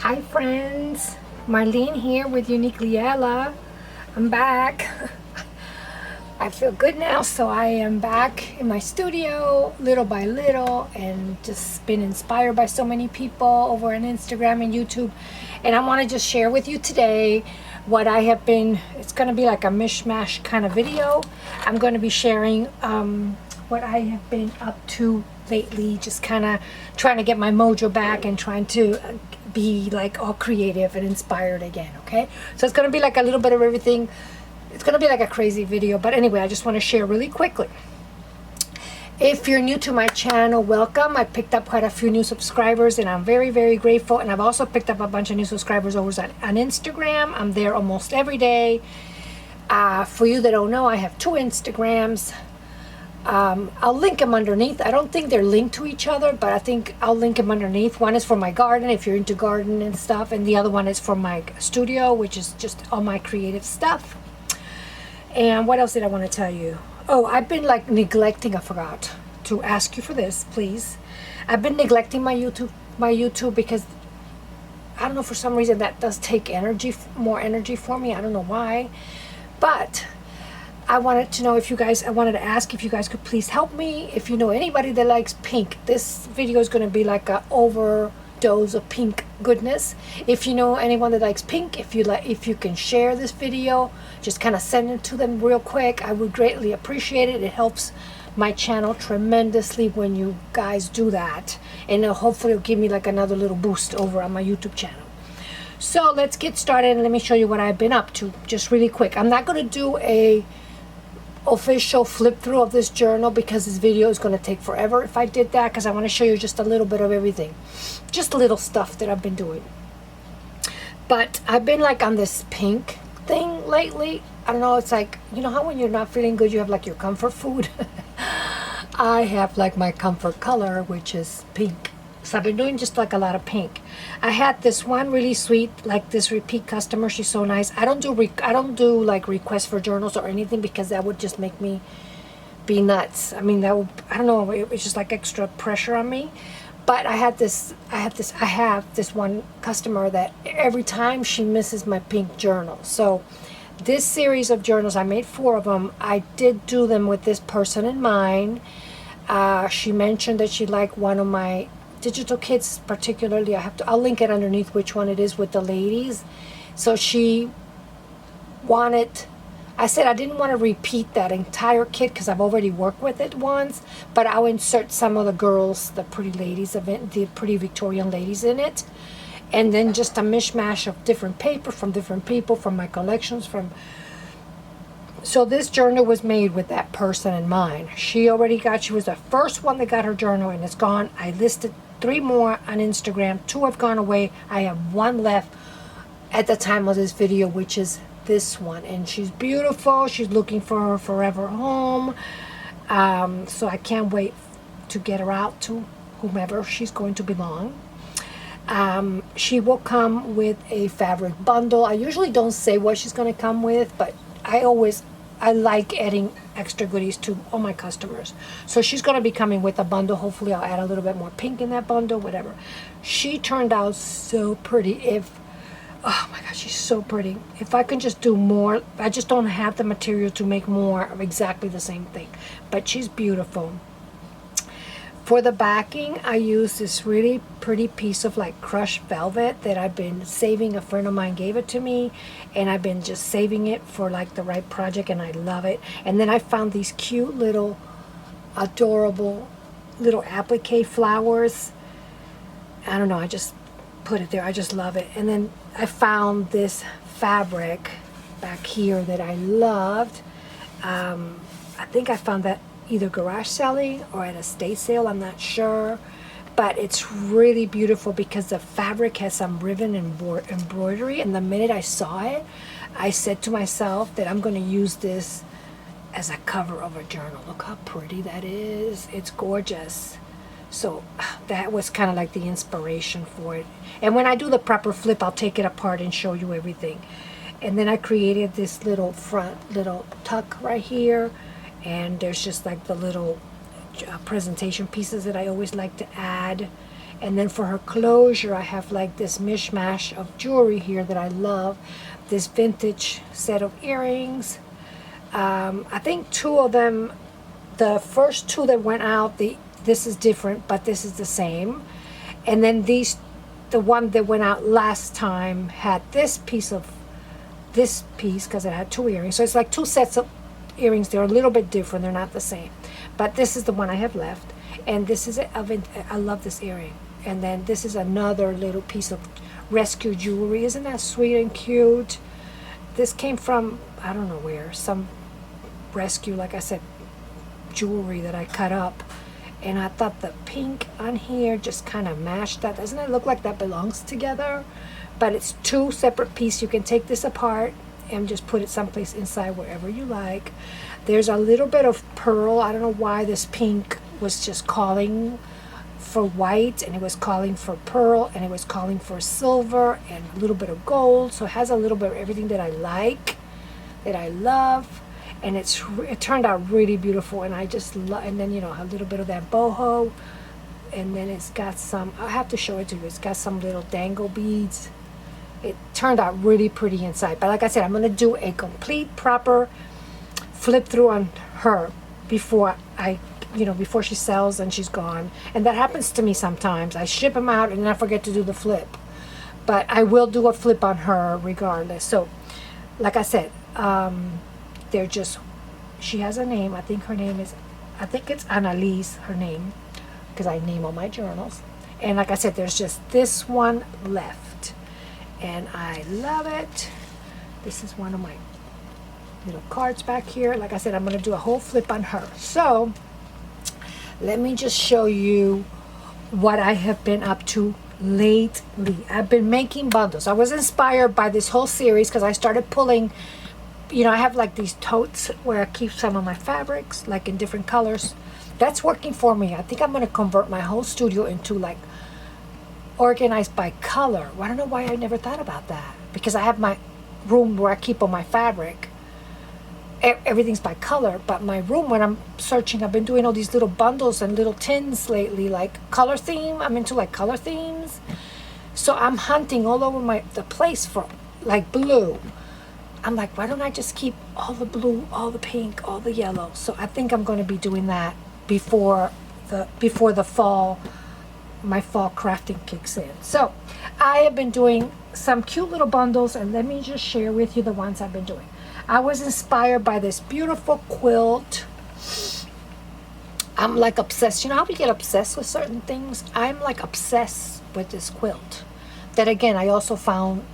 Hi friends, Marlene here with Uniquely Ella. I'm back. I feel good now, so I am back in my studio little by little and just been inspired by so many people over on Instagram and YouTube. And I want to just share with you today what I have been, it's going to be like a mishmash kind of video. I'm going to be sharing what I have been up to lately, just kind of trying to get my mojo back and trying to be like all creative and inspired again. Okay, so it's going to be like a little bit of everything. It's going to be like a crazy video, but anyway, I just want to share really quickly. If you're new to my channel, welcome. I picked up quite a few new subscribers and I'm very, very grateful. And I've also picked up a bunch of new subscribers over on Instagram. I'm there almost every day. For you that don't know, I have two Instagrams. I'll link them underneath. I don't think they're linked to each other, but I think I'll link them underneath. One is for my garden, if you're into garden and stuff, and the other one is for my studio, which is just all my creative stuff. And what else did I want to tell you? Oh, I've been like neglecting, I forgot to ask you for this, please. I've been neglecting my YouTube because I don't know, for some reason that does take energy, more energy for me. I don't know why, but I wanted to know if you guys, I wanted to ask if you guys could please help me. If you know anybody that likes pink, this video is going to be like a overdose of pink goodness. If you know anyone that likes pink, if you can share this video, just kind of send it to them real quick. I would greatly appreciate it. It helps my channel tremendously when you guys do that, and hopefully it'll give me like another little boost over on my YouTube channel. So let's get started and let me show you what I've been up to just really quick. I'm not going to do a official flip through of this journal because this video is going to take forever if I did that, because I want to show you just a little bit of everything, just little stuff that I've been doing. But I've been like on this pink thing lately. I don't know, it's like, you know how when you're not feeling good you have like your comfort food? I have like my comfort color, which is pink. So I've been doing just like a lot of pink. I had this one really sweet, like this repeat customer. She's so nice. I don't do like requests for journals or anything because that would just make me be nuts. I mean, that would, I don't know, it was just like extra pressure on me. But I have this one customer that every time she misses my pink journal. So this series of journals, I made 4 of them. I did do them with this person in mind. She mentioned that she liked one of my digital kits particularly. I'll link it underneath which one it is with the ladies. So she wanted, I said I didn't want to repeat that entire kit because I've already worked with it once, but I'll insert some of the girls, the pretty ladies of it, the pretty Victorian ladies in it, and then just a mishmash of different paper from different people from my collections. So this journal was made with that person in mind. She was the first one that got her journal and it's gone. I listed 3 more on Instagram. 2 have gone away. I have 1 left at the time of this video, which is this one. And she's beautiful. She's looking for her forever home. So I can't wait to get her out to whomever she's going to belong. She will come with a fabric bundle. I usually don't say what she's going to come with, but I like adding extra goodies to all my customers. So she's going to be coming with a bundle. Hopefully I'll add a little bit more pink in that bundle, whatever. She turned out so pretty. Oh my gosh, she's so pretty. If I can just do more, I just don't have the material to make more of exactly the same thing. But she's beautiful. For the backing, I use this really pretty piece of like crushed velvet that I've been saving. A friend of mine gave it to me and I've been just saving it for like the right project, and I love it. And then I found these cute little adorable little applique flowers. I don't know, I just put it there. I just love it. And then I found this fabric back here that I loved. I think I found that either garage selling or at a estate sale, I'm not sure, but it's really beautiful because the fabric has some ribbon and embroidery, and the minute I saw it I said to myself that I'm going to use this as a cover of a journal. Look how pretty that is. It's gorgeous. So that was kind of like the inspiration for it. And when I do the proper flip, I'll take it apart and show you everything. And then I created this little little tuck right here, and there's just like the little presentation pieces that I always like to add. And then for her closure, I have like this mishmash of jewelry here that I love. This vintage set of earrings. I think two of them, the first two that went out, this is different, but this is the same. And then the one that went out last time had this piece, because it had two earrings. So it's like two sets of earrings. They're a little bit different. They're not the same. But this is the one I have left. And this is I love this earring. And then this is another little piece of rescue jewelry. Isn't that sweet and cute? This came from, I don't know where, some rescue, like I said, jewelry that I cut up. And I thought the pink on here just kind of matched that. Doesn't it look like that belongs together? But it's two separate pieces. You can take this apart and just put it someplace inside, wherever you like. There's a little bit of pearl. I don't know why this pink was just calling for white, and it was calling for pearl, and it was calling for silver and a little bit of gold. So it has a little bit of everything that I like, that I love. And it turned out really beautiful, and I just love. And then, you know, a little bit of that boho, and then it's got some. I have to show it to you. It's got some little dangle beads. It turned out really pretty inside. But like I said, I'm gonna do a complete, proper flip through on her before before she sells and she's gone. And that happens to me sometimes. I ship them out and then I forget to do the flip. But I will do a flip on her regardless. So, like I said. She has a name. I think it's Annalise, her name, because I name all my journals. And like I said, there's just this one left. And I love it. This is one of my little cards back here. Like I said, I'm going to do a whole flip on her. So, let me just show you what I have been up to lately. I've been making bundles. I was inspired by this whole series because I started pulling. You know, I have like these totes where I keep some of my fabrics, like in different colors. That's working for me. I think I'm going to convert my whole studio into like organized by color. Well, I don't know why I never thought about that. Because I have my room where I keep all my fabric. Everything's by color. But my room, when I'm searching, I've been doing all these little bundles and little tins lately, like color theme. I'm into like color themes. So I'm hunting all over the place for like blue. I'm like, why don't I just keep all the blue, all the pink, all the yellow? So I think I'm going to be doing that before the fall, my fall crafting kicks in. So I have been doing some cute little bundles, and let me just share with you the ones I've been doing. I was inspired by this beautiful quilt. I'm like obsessed. You know how we get obsessed with certain things? I'm like obsessed with this quilt. That again, I also found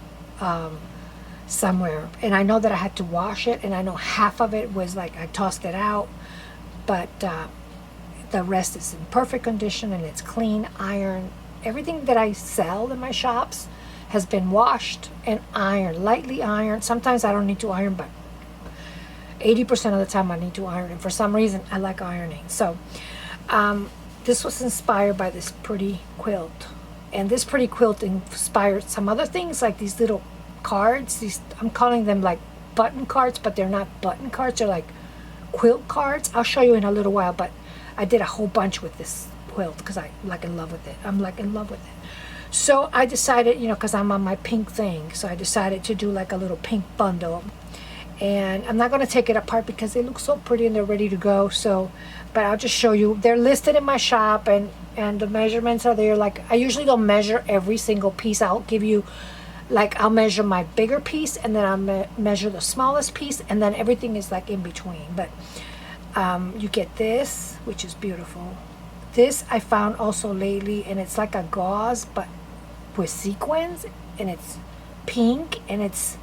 somewhere, and I know that I had to wash it, and I know half of it was like I tossed it out, but the rest is in perfect condition, and it's clean, iron. Everything that I sell in my shops has been washed and ironed, lightly ironed. Sometimes I don't need to iron, but 80% of the time I need to iron, and for some reason I like ironing. So this was inspired by this pretty quilt, and this pretty quilt inspired some other things, like these little cards. I'm calling them like button cards, but they're not button cards. They're like quilt cards. I'll show you in a little while, but I did a whole bunch with this quilt because I'm like in love with it. So I decided, because I'm on my pink thing, so I decided to do like a little pink bundle. And I'm not going to take it apart because they look so pretty and they're ready to go. So, but I'll just show you. They're listed in my shop, and the measurements are there. Like, I usually don't measure every single piece. I'll give you, like, I'll measure my bigger piece, and then I'll measure the smallest piece, and then everything is like in between. But you get this, which is beautiful. This I found also lately, and it's like a gauze, but with sequins, and it's pink, and it's,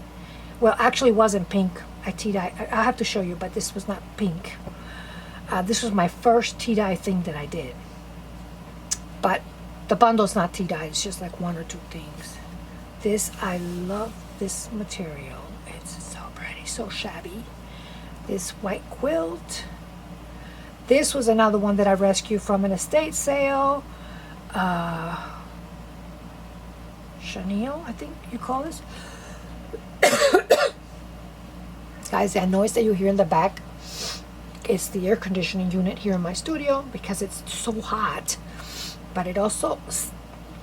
well, actually it wasn't pink. I tea-dye. I'll have to show you, but this was not pink. This was my first tea-dye thing that I did. But the bundle's not tea-dye. It's just like one or two things. This, I love this material. It's so pretty, so shabby. This white quilt. This was another one that I rescued from an estate sale. Chenille, I think you call this. Guys, that noise that you hear in the back, it's the air conditioning unit here in my studio because it's so hot. But it also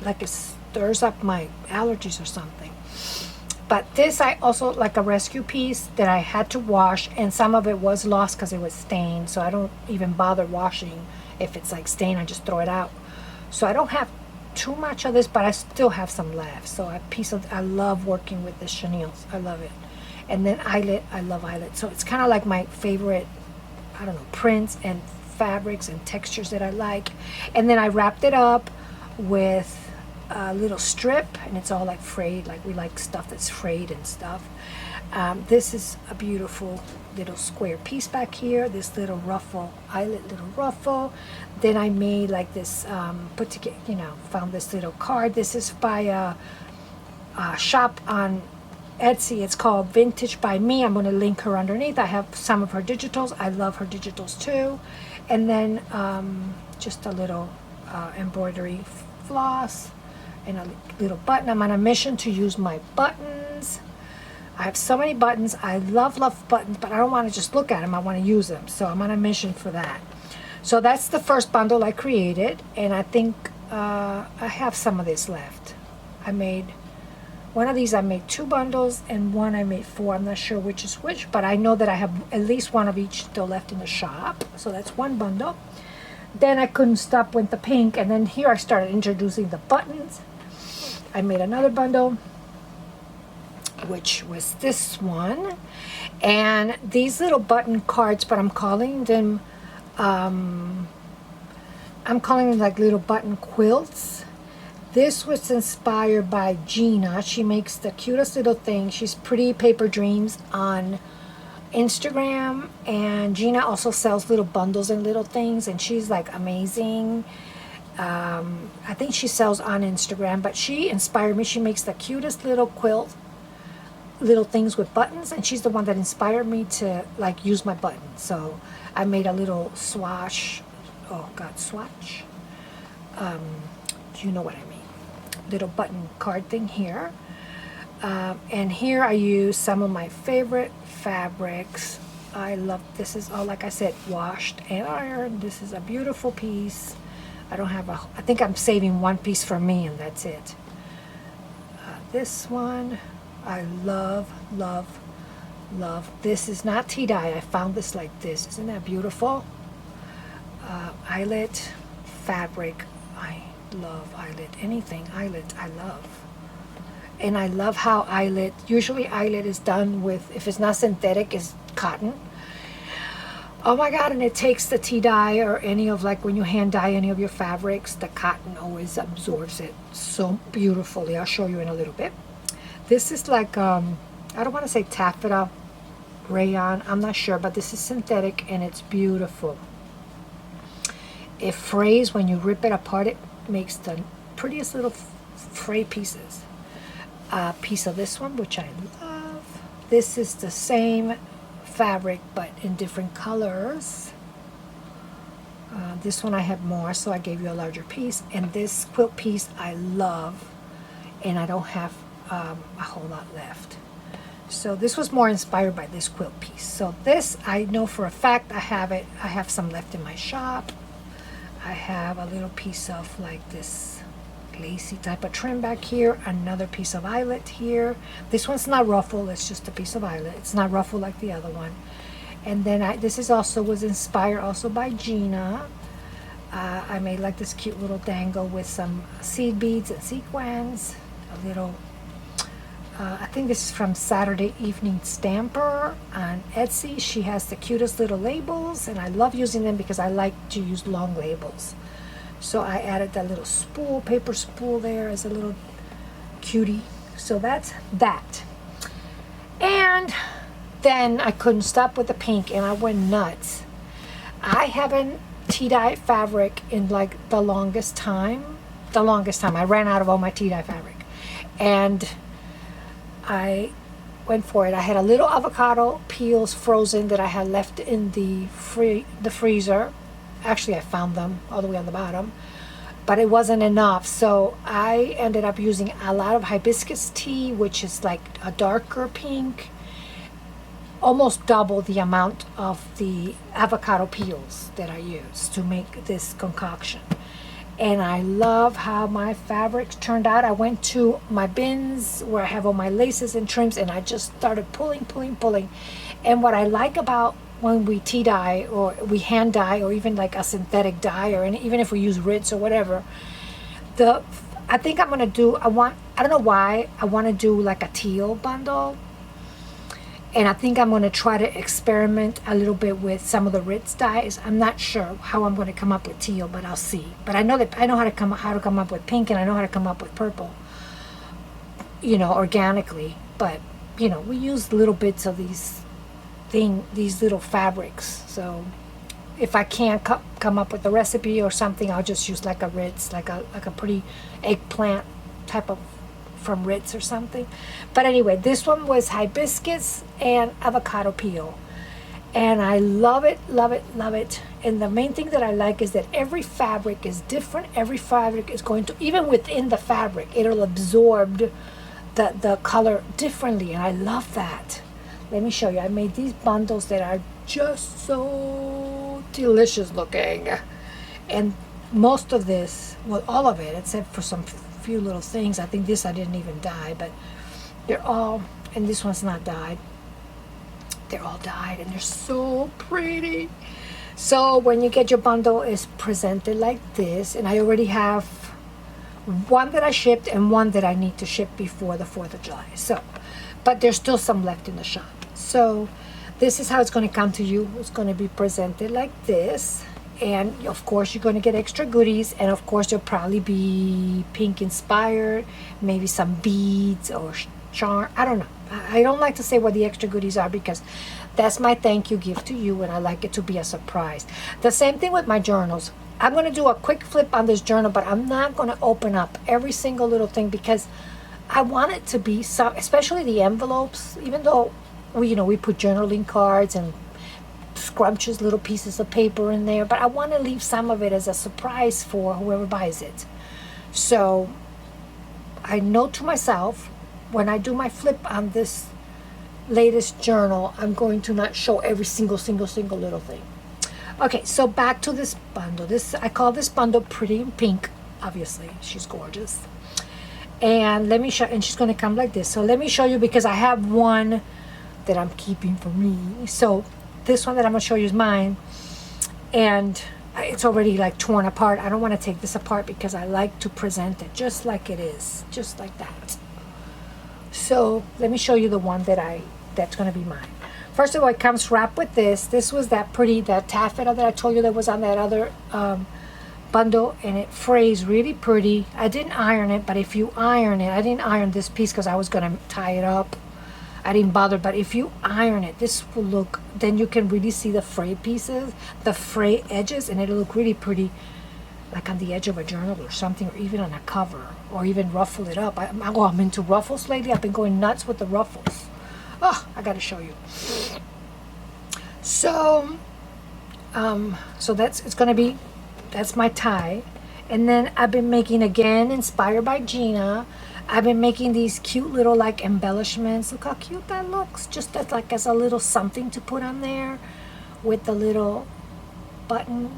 like it stirs up my allergies or something. But this I also like a rescue piece that I had to wash, and some of it was lost because it was stained, so I don't even bother washing. If it's like stained, I just throw it out. So I don't have too much of this, but I still have some left. So I love working with this chenille. I love it. And then eyelet, I love eyelet. So it's kind of like my favorite, I don't know, prints and fabrics and textures that I like. And then I wrapped it up with a little strip, and it's all like frayed, like we like stuff that's frayed and stuff. This is a beautiful little square piece back here, this little ruffle, eyelet little ruffle. Then I made like this, put together, you know, found this little card. This is by a shop on Etsy. It's called Vintage by Me. I'm going to link her underneath. I have some of her digitals. I love her digitals too. And then just a little embroidery floss and a little button. I'm on a mission to use my buttons. I have so many buttons. I love buttons, but I don't want to just look at them. I want to use them. So I'm on a mission for that. So that's the first bundle I created, and I think I have some of this left. I made one of these. I made 2 bundles, and one I made 4. I'm not sure which is which, but I know that I have at least one of each still left in the shop. So that's one bundle. Then I couldn't stop with the pink, and then here I started introducing the buttons. I made another bundle, which was this one, and these little button cards, but I'm calling them like little button quilts. This was inspired by Gina. She makes the cutest little thing. She's Pretty Paper Dreams on Instagram, and Gina also sells little bundles and little things, and she's like amazing. I think she sells on Instagram, but she inspired me. She makes the cutest little quilt, little things with buttons, and she's the one that inspired me to like use my buttons. So I made a little swatch. Oh God, swatch. You know what I mean. Little button card thing here. And here I use some of my favorite fabrics. I love, this is all, like I said, washed and ironed. This is a beautiful piece. I think I'm saving one piece for me, and that's it. This one, I love. This is not tea dye. I found this like this. Isn't that beautiful? Eyelet fabric. I love eyelet. Anything eyelet, I love. And I love how eyelet, usually eyelet is done with, if it's not synthetic, is cotton. Oh my God, and it takes the tea dye or any of, like when you hand dye any of your fabrics, the cotton always absorbs it so beautifully. I'll show you in a little bit. This is like, I don't want to say taffeta rayon, I'm not sure, but this is synthetic and it's beautiful. It frays when you rip it apart. It makes the prettiest little fray pieces. A piece of this one, which I love. This is the same fabric but in different colors. This one I have more, so I gave you a larger piece. And this quilt piece I love, and I don't have a whole lot left. So this was more inspired by this quilt piece. So this, I know for a fact I have it. I have some left in my shop. I have a little piece of like this lacy type of trim back here, another piece of eyelet here. This one's not ruffled, it's just a piece of eyelet. It's not ruffled like the other one. And then this is also was inspired also by Gina. I made like this cute little dangle with some seed beads and sequins. A little, I think this is from Saturday Evening Stamper on Etsy. She has the cutest little labels, and I love using them because I like to use long labels. So I added that little spool, paper spool there as a little cutie. So that's that. And then I couldn't stop with the pink, and I went nuts. I haven't tea-dye fabric in like the longest time. I ran out of all my tea-dye fabric. And I went for it. I had a little avocado peels frozen that I had left in the freezer. Actually, I found them all the way on the bottom, but it wasn't enough. So I ended up using a lot of hibiscus tea, which is like a darker pink, almost double the amount of the avocado peels that I used to make this concoction. And I love how my fabrics turned out. I went to my bins where I have all my laces and trims, and I just started pulling. And what I like about when we tea dye or we hand dye or even like a synthetic dye or even if we use Ritz or whatever, I think I'm gonna do, I don't know why, I want to do like a teal bundle. And I think I'm going to try to experiment a little bit with some of the Ritz dyes. I'm not sure how I'm going to come up with teal, but I'll see. But I know that I know how to come up with pink, and I know how to come up with purple, organically. But we use little bits of these little fabrics. So if I can't come up with a recipe or something, I'll just use like a Ritz, like a pretty eggplant type of from Ritz or something. But anyway, this one was hibiscus and avocado peel, and I love it. And the main thing that I like is that every fabric is different. Every fabric is going to, even within the fabric, it'll absorb the color differently, and I love that. Let me show you. I made these bundles that are just so delicious looking, and most of this, well, all of it except for some few little things. I think this I didn't even dye, but they're all, and this one's not dyed. They're all dyed, and they're so pretty. So when you get your bundle, it's presented like this, and I already have one that I shipped and one that I need to ship before the 4th of July. So, but there's still some left in the shop. So this is how it's going to come to you. It's going to be presented like this. And of course you're going to get extra goodies, and of course there'll probably be pink inspired, maybe some beads or charm. I don't know. I don't like to say what the extra goodies are because that's my thank you gift to you, and I like it to be a surprise. The same thing with my journals. I'm going to do a quick flip on this journal, but I'm not going to open up every single little thing because I want it to be some, especially the envelopes, even though we put journaling cards and scrumptious little pieces of paper in there, but I want to leave some of it as a surprise for whoever buys it. So I note to myself, when I do my flip on this latest journal, I'm going to not show every single little thing. Okay, so back to this bundle. I call this bundle Pretty in Pink. Obviously she's gorgeous, and let me show, and she's going to come like this. So let me show you, because I have one that I'm keeping for me. So this one that I'm going to show you is mine, and it's already like torn apart. I don't want to take this apart because I like to present it just like it is, just like that. So let me show you the one that's going to be mine. First of all, it comes wrapped with this. This was that taffeta that I told you that was on that other bundle, and it frays really pretty. I didn't iron it, but if you iron it, I didn't iron this piece because I was going to tie it up. I didn't bother, but if you iron it, this will look, then you can really see the fray pieces, the fray edges, and it'll look really pretty, like on the edge of a journal or something, or even on a cover, or even ruffle it up. I'm into ruffles lately. I've been going nuts with the ruffles. Oh, I gotta show you. So, that's my tie. And then I've been making, again, inspired by Gina, I've been making these cute little like embellishments. Look how cute that looks. Just as a little something to put on there with the little button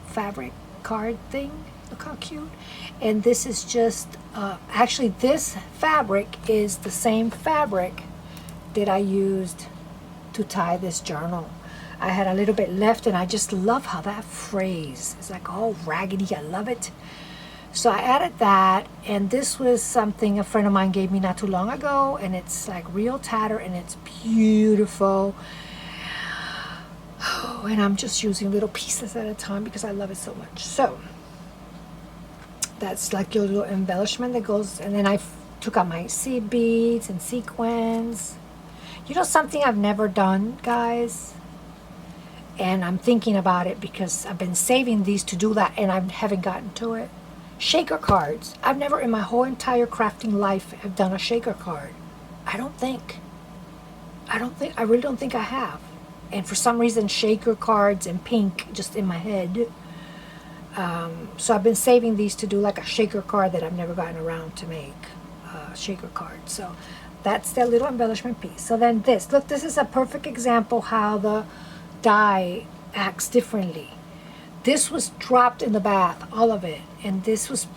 fabric card thing. Look how cute. And this is just, actually this fabric is the same fabric that I used to tie this journal. I had a little bit left, and I just love how that frays. It's like all raggedy. I love it. So I added that, and this was something a friend of mine gave me not too long ago, and it's like real tatter, and it's beautiful. Oh, and I'm just using little pieces at a time because I love it so much. So that's like your little embellishment that goes, and then I took out my seed beads and sequins. You know something I've never done, guys? And I'm thinking about it because I've been saving these to do that, and I haven't gotten to it. Shaker cards. I've never in my whole entire crafting life have done a shaker card. I really don't think I have. And for some reason, shaker cards and pink just in my head. So I've been saving these to do like a shaker card that I've never gotten around to make. Shaker card. So that's the little embellishment piece. So then this. Look, this is a perfect example how the die acts differently. This was dropped in the bath, all of it. And this was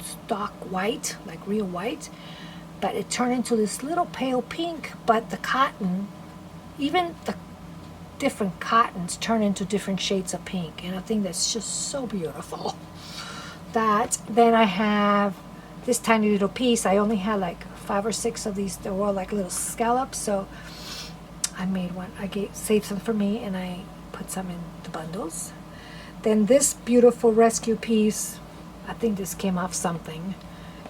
stock white, like real white. But it turned into this little pale pink. But the cotton, even the different cottons turn into different shades of pink. And I think that's just so beautiful. That, then I have this tiny little piece. I only had like 5 or 6 of these. They were all like little scallops. So I made one. Saved some for me, and I put some in the bundles. Then this beautiful rescue piece, I think this came off something.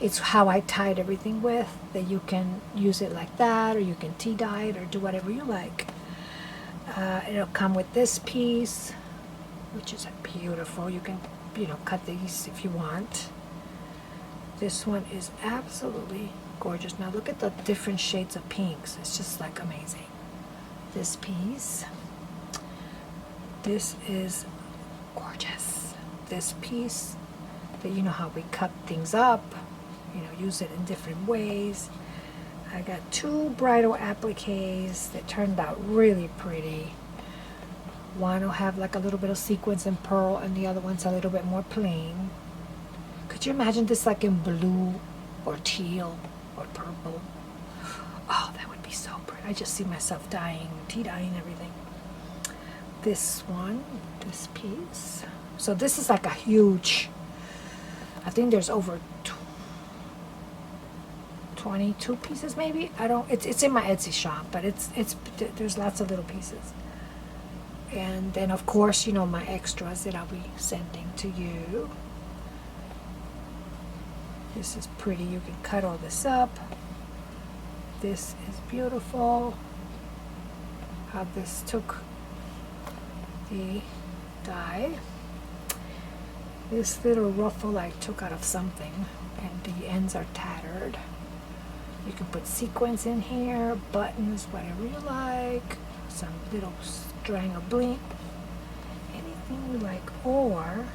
It's how I tied everything with, that you can use it like that, or you can tea dye it, or do whatever you like. It'll come with this piece, which is beautiful. You can, cut these if you want. This one is absolutely gorgeous. Now look at the different shades of pinks. It's just like amazing. This piece, this is gorgeous. This piece, that you know how we cut things up, use it in different ways. I got 2 bridal appliques that turned out really pretty. One will have like a little bit of sequins and pearl, and the other one's a little bit more plain. Could you imagine this like in blue or teal or purple? Oh, that would be so pretty. I just see myself tea dyeing everything. This one, this piece. So this is like a huge, I think there's over 22 pieces maybe. It's in my Etsy shop, but there's lots of little pieces. And then of course, my extras that I'll be sending to you. This is pretty. You can cut all this up. This is beautiful. How this took the dye. This little ruffle I took out of something, and the ends are tattered. You can put sequins in here, buttons, whatever you like, some little string of bling, anything you like. Or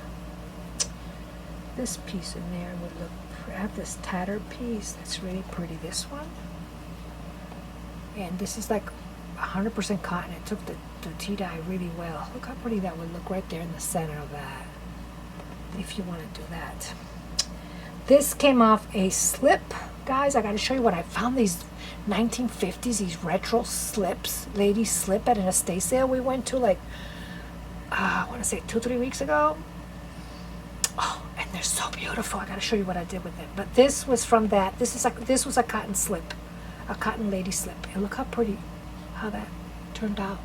this piece in there would look, I have this tattered piece that's really pretty, this one. And this is like 100% cotton. It took the tea dye really well. Look how pretty that would look right there in the center of that, if you want to do that. This came off a slip. Guys, I got to show you what I found. These 1950s, these retro slips, ladies slip at an estate sale we went to, like, I want to say 2-3 weeks ago. Oh, and they're so beautiful. I got to show you what I did with them. But this was from that. This was a cotton slip, a cotton lady slip. And look how pretty, how that turned out.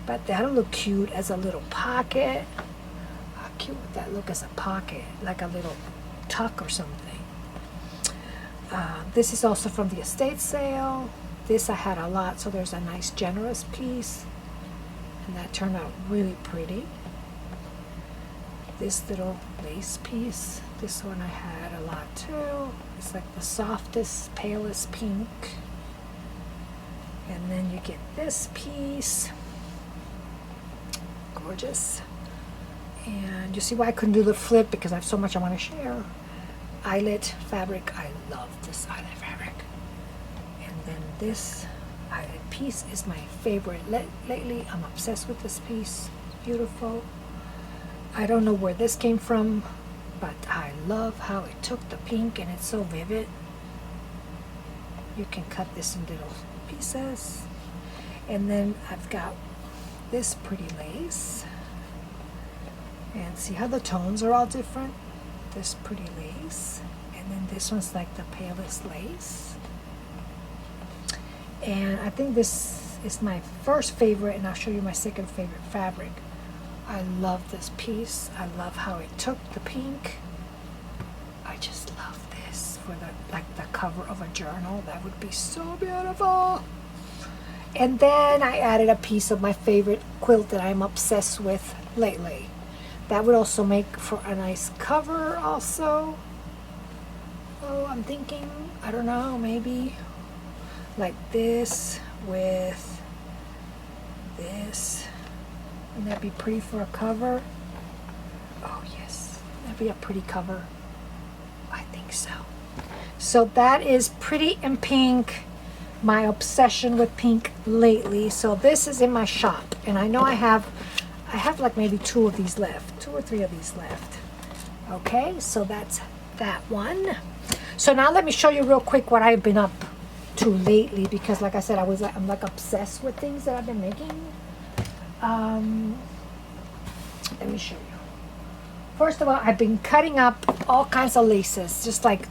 But that'll look cute as a little pocket. How cute would that look as a pocket, like a little tuck or something? This is also from the estate sale. This I had a lot, so there's a nice generous piece, and that turned out really pretty. This little lace piece, this one I had a lot too. It's like the softest, palest pink. And then you get this piece, gorgeous. And you see why I couldn't do the flip, because I have so much I want to share. Eyelet fabric, I love this eyelet fabric. And then this eyelet piece is my favorite. Lately I'm obsessed with this piece. It's beautiful. I don't know where this came from, but I love how it took the pink and it's so vivid. You can cut this in little pieces. And then I've got this pretty lace. And see how the tones are all different? This pretty lace, and then this one's like the palest lace. And I think this is my first favorite, and I'll show you my second favorite fabric. I love this piece. I love how it took the pink. I just love this for the cover of a journal. That would be so beautiful. And then I added a piece of my favorite quilt that I'm obsessed with lately. That would also make for a nice cover also. Oh, I'm thinking, I don't know, maybe like this with this. Wouldn't that be pretty for a cover? Oh yes, that'd be a pretty cover. I think so. So that is Pretty in Pink, my obsession with pink lately. So this is in my shop, and I know I have I have like maybe 2 of these left, 2 or 3 of these left. Okay, so that's that one. So now let me show you real quick what I've been up to lately, because like I said, I'm like obsessed with things that I've been making. Let me show you. First of all, I've been cutting up all kinds of laces, just like,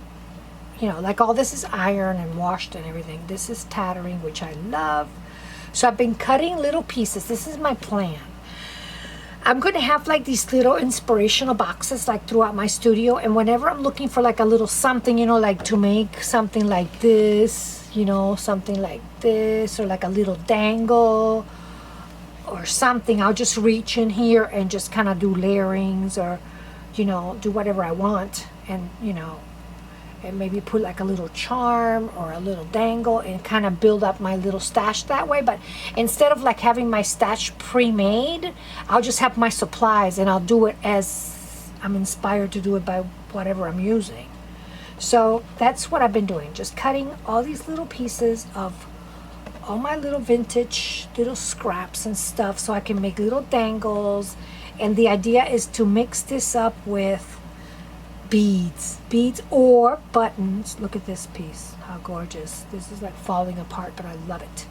you know, like all this is iron and washed and everything. This is tattering, which I love. So I've been cutting little pieces. This is my plan. I'm going to have like these little inspirational boxes like throughout my studio, and whenever I'm looking for like a little something, you know, like to make something like this, you know, something like this, or like a little dangle or something, I'll just reach in here and just kind of do layerings, or, you know, do whatever I want, and, you know, and maybe put like a little charm or a little dangle and kind of build up my little stash that way. But instead of like having my stash pre-made, I'll just have my supplies, and I'll do it as I'm inspired to do it by whatever I'm using. So that's what I've been doing, just cutting all these little pieces of all my little vintage little scraps and stuff so I can make little dangles. And the idea is to mix this up with beads or buttons. Look at this piece, how gorgeous. This is like falling apart, but I love it.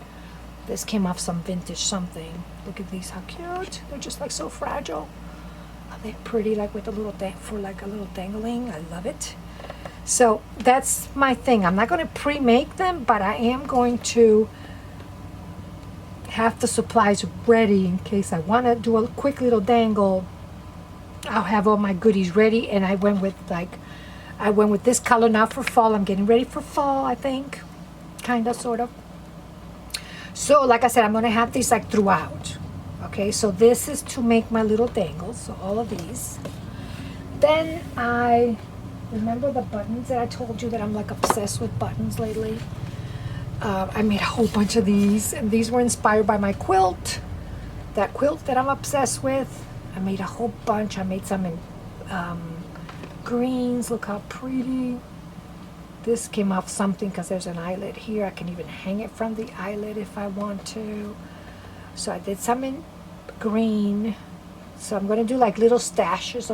This came off some vintage something. Look at these, how cute. They're just like so fragile. Are they pretty, like with a little for like a little dangling? I love it. So that's my thing. I'm not going to pre-make them, but I am going to have the supplies ready in case I want to do a quick little dangle. I'll have all my goodies ready. And I went with this color now for fall. I'm getting ready for fall, I think, kind of, sort of. So like I said, I'm going to have these like throughout. Okay, so this is to make my little dangles, so all of these. Then I remember the buttons that I told you that I'm like obsessed with buttons lately. I made a whole bunch of these, and these were inspired by my quilt, that quilt that I'm obsessed with. I made a whole bunch. I made some in greens. Look how pretty. This came off something because there's an eyelet here. I can even hang it from the eyelet if I want to. So I did some in green. So I'm going to do like little stashes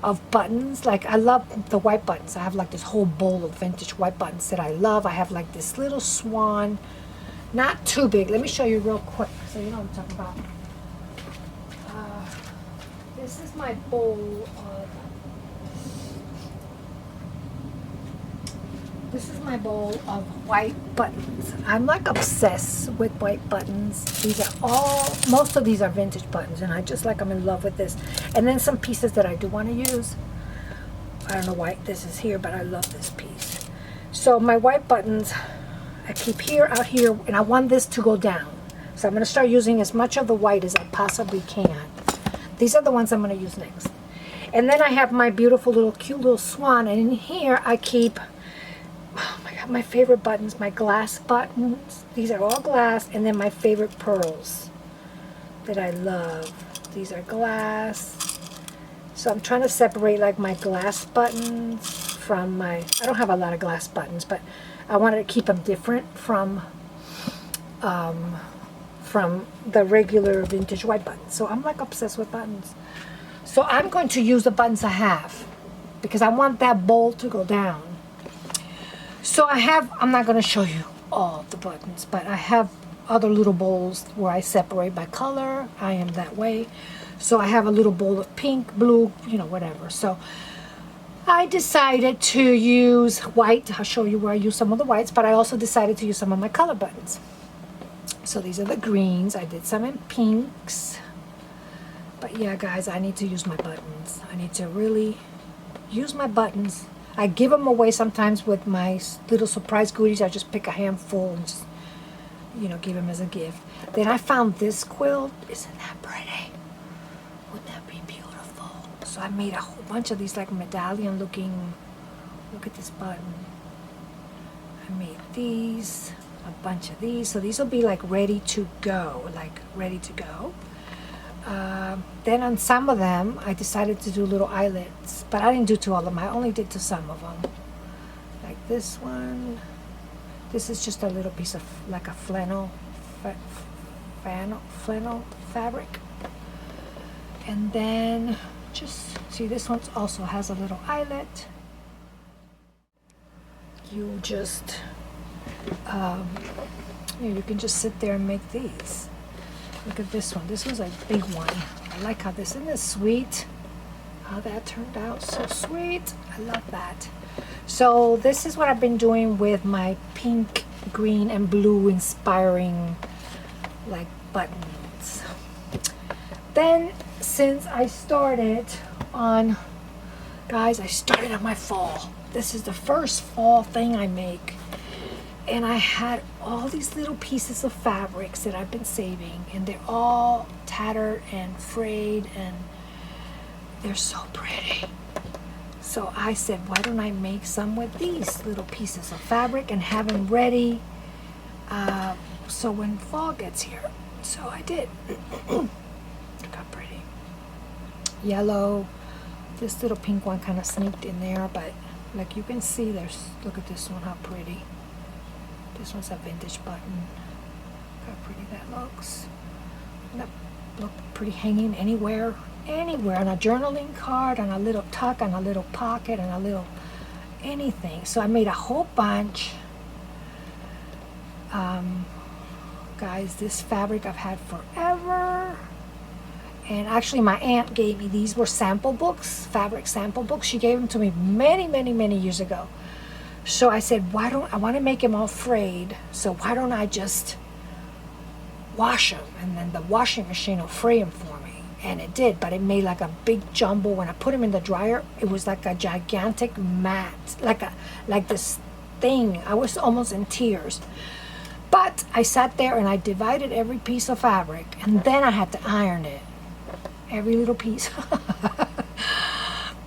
of buttons. Like I love the white buttons. I have like this whole bowl of vintage white buttons that I love. I have like this little swan, not too big. Let me show you real quick so you know what I'm talking about. This is my bowl of white buttons. I'm like obsessed with white buttons. These are most of these are vintage buttons, and I just like, I'm in love with this. And then some pieces that I do want to use. I don't know why this is here, but I love this piece. So my white buttons, I keep here, out here, and I want this to go down. So I'm going to start using as much of the white as I possibly can. These are the ones I'm going to use next. And then I have my beautiful little cute little swan, and in here I keep, oh my god, my favorite buttons, my glass buttons. These are all glass, and then my favorite pearls that I love. These are glass. So I'm trying to separate like my glass buttons from my, I don't have a lot of glass buttons, but I wanted to keep them different from the regular vintage white buttons. So I'm like obsessed with buttons. So I'm going to use the buttons I have because I want that bowl to go down. So I'm not going to show you all the buttons, but I have other little bowls where I separate by color. I am that way. So I have a little bowl of pink, blue, you know, whatever. So I decided to use white. I'll show you where I use some of the whites, but I also decided to use some of my color buttons. So these are the greens. I did some in pinks. But yeah, guys, I need to use my buttons. I need to really use my buttons. I give them away sometimes with my little surprise goodies. I just pick a handful and just, you know, give them as a gift. Then I found this quilt. Isn't that pretty? Wouldn't that be beautiful? So I made a whole bunch of these like medallion looking. Look at this button. I made these, a bunch of these. So these will be like ready to go, Then on some of them, I decided to do little eyelets, but I didn't do to all of them. I only did to some of them. Like this one. This is just a little piece of like a flannel fabric. And then just see, this one also has a little eyelet. You just you can just sit there and make these. Look at this one. This was a big one. I like how this, isn't this sweet? How that turned out, so sweet. I love that. So this is what I've been doing with my pink, green, and blue inspiring like buttons. Then since I started on, guys, I started on my fall. This is the first fall thing I make. And I had all these little pieces of fabrics that I've been saving, and they're all tattered and frayed, and they're so pretty. So I said, why don't I make some with these little pieces of fabric and have them ready so when fall gets here. So I did. Look how pretty. Yellow. This little pink one kind of sneaked in there, but like you can see, look at this one, how pretty. This one's a vintage button. Look how pretty that looks. That look pretty hanging anywhere. Anywhere, on a journaling card, on a little tuck, on a little pocket, on a little anything. So I made a whole bunch. Guys, this fabric I've had forever. And actually my aunt gave me, these were sample books, fabric sample books. She gave them to me many years ago. So I said, I want to make them all frayed, so why don't I just wash them, and then the washing machine will fray them for me. And it did, but it made like a big jumble. When I put them in the dryer, it was like a gigantic mat, like this thing. I was almost in tears. But I sat there and I divided every piece of fabric, and then I had to iron it, every little piece.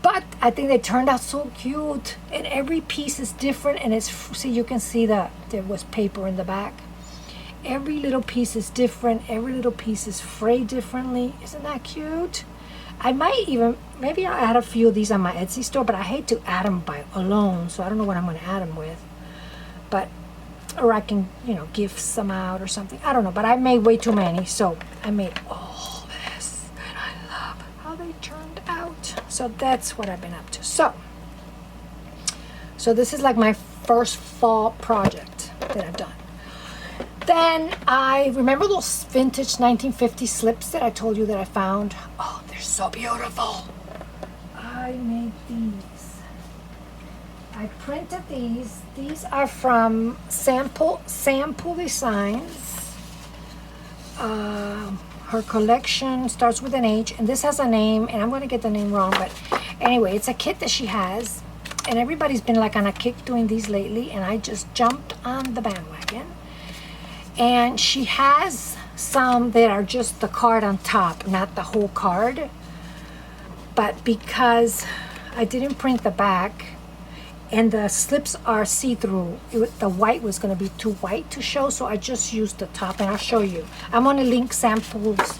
But I think they turned out so cute, and every piece is different, and it's, see, you can see that there was paper in the back. Every little piece is different. Every little piece is frayed differently. Isn't that cute? I might even, maybe I'll add a few of these on my Etsy store, but I hate to add them by alone, so I don't know what I'm going to add them with. But, or I can, give some out or something. I don't know, but I made way too many, so I made all this, and I love how they turned out. So that's what I've been up to. So this is like my first fall project that I've done. Then I remember those vintage 1950 slips that I told you that I found. Oh, they're so beautiful. I made these. I printed these. These are from Sample Designs. Her collection starts with an H, and this has a name, and I'm going to get the name wrong, but anyway, it's a kit that she has, and everybody's been like on a kick doing these lately, and I just jumped on the bandwagon. And she has some that are just the card on top, not the whole card. But because I didn't print the back and the slips are see-through, the white was going to be too white to show, so I just used the top, and I'll show you. I'm going to link Sample's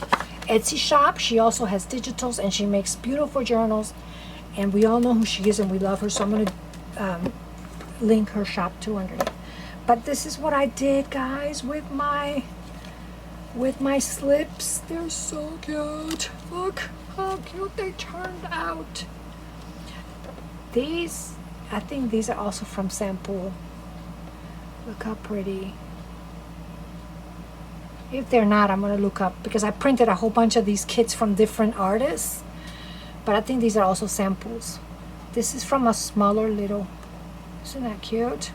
Etsy shop. She also has digitals, and she makes beautiful journals, and we all know who she is and we love her, so I'm going to link her shop too underneath. But this is what I did, guys, with my slips. They're so cute. Look how cute they turned out. These, I think these are also from Sample. Look how pretty. If they're not, I'm going to look up, because I printed a whole bunch of these kits from different artists. But I think these are also samples. This is from a smaller little, isn't that cute?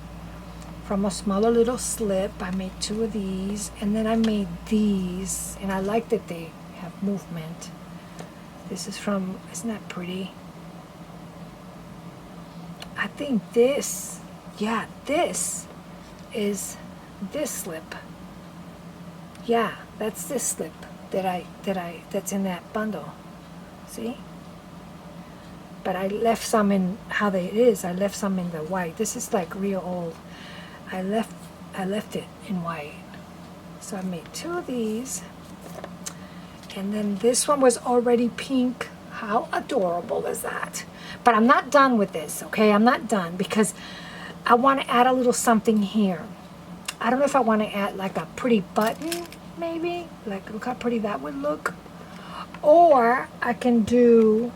From a smaller little slip. I made 2 of these, and then I made these, and I like that they have movement. This is from, isn't that pretty? I think this, yeah, this is this slip. Yeah, that's this slip that's in that bundle. See? But I left some in how it is. I left some in the white. This is like real old. I left it in white. So I made 2 of these. And then this one was already pink. How adorable is that? But I'm not done with this, okay? I'm not done, because I want to add a little something here. I don't know if I want to add like a pretty button, maybe. Like, look how pretty that would look. Or I can do,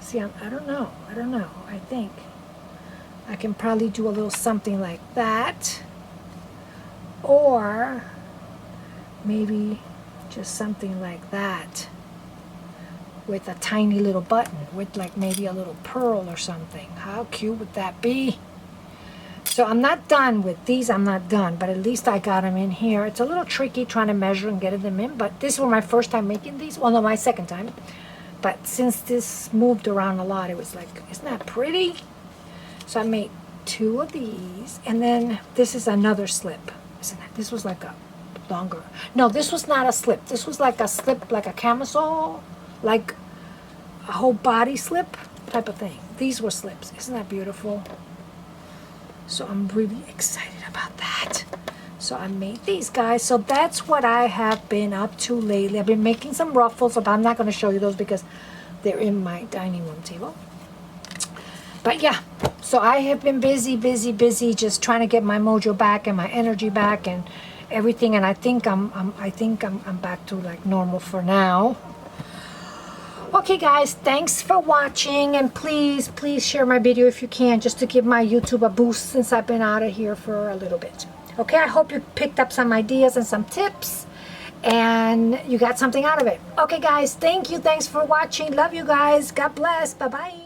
see, I don't know. I think I can probably do a little something like that. Or maybe just something like that with a tiny little button with like maybe a little pearl or something. How cute would that be? So I'm not done with these. I'm not done, but at least I got them in here. It's a little tricky trying to measure and get them in, but this was my first time making these. Well, no, my second time. But since this moved around a lot, it was like, isn't that pretty? So I made 2 of these, and then this is another slip. Isn't that? This was like a longer. No, this was not a slip. This was like a slip, like a camisole, like a whole body slip type of thing. These were slips. Isn't that beautiful? So I'm really excited about that. So I made these guys. So that's what I have been up to lately. I've been making some ruffles, but I'm not going to show you those because they're in my dining room table. But yeah, so I have been busy, just trying to get my mojo back and my energy back and everything. And I think I'm back to like normal for now. Okay guys, thanks for watching, and please share my video if you can, just to give my YouTube a boost since I've been out of here for a little bit. Okay, I hope you picked up some ideas and some tips and you got something out of it. Okay guys, thank you, thanks for watching, love you guys, God bless, bye bye.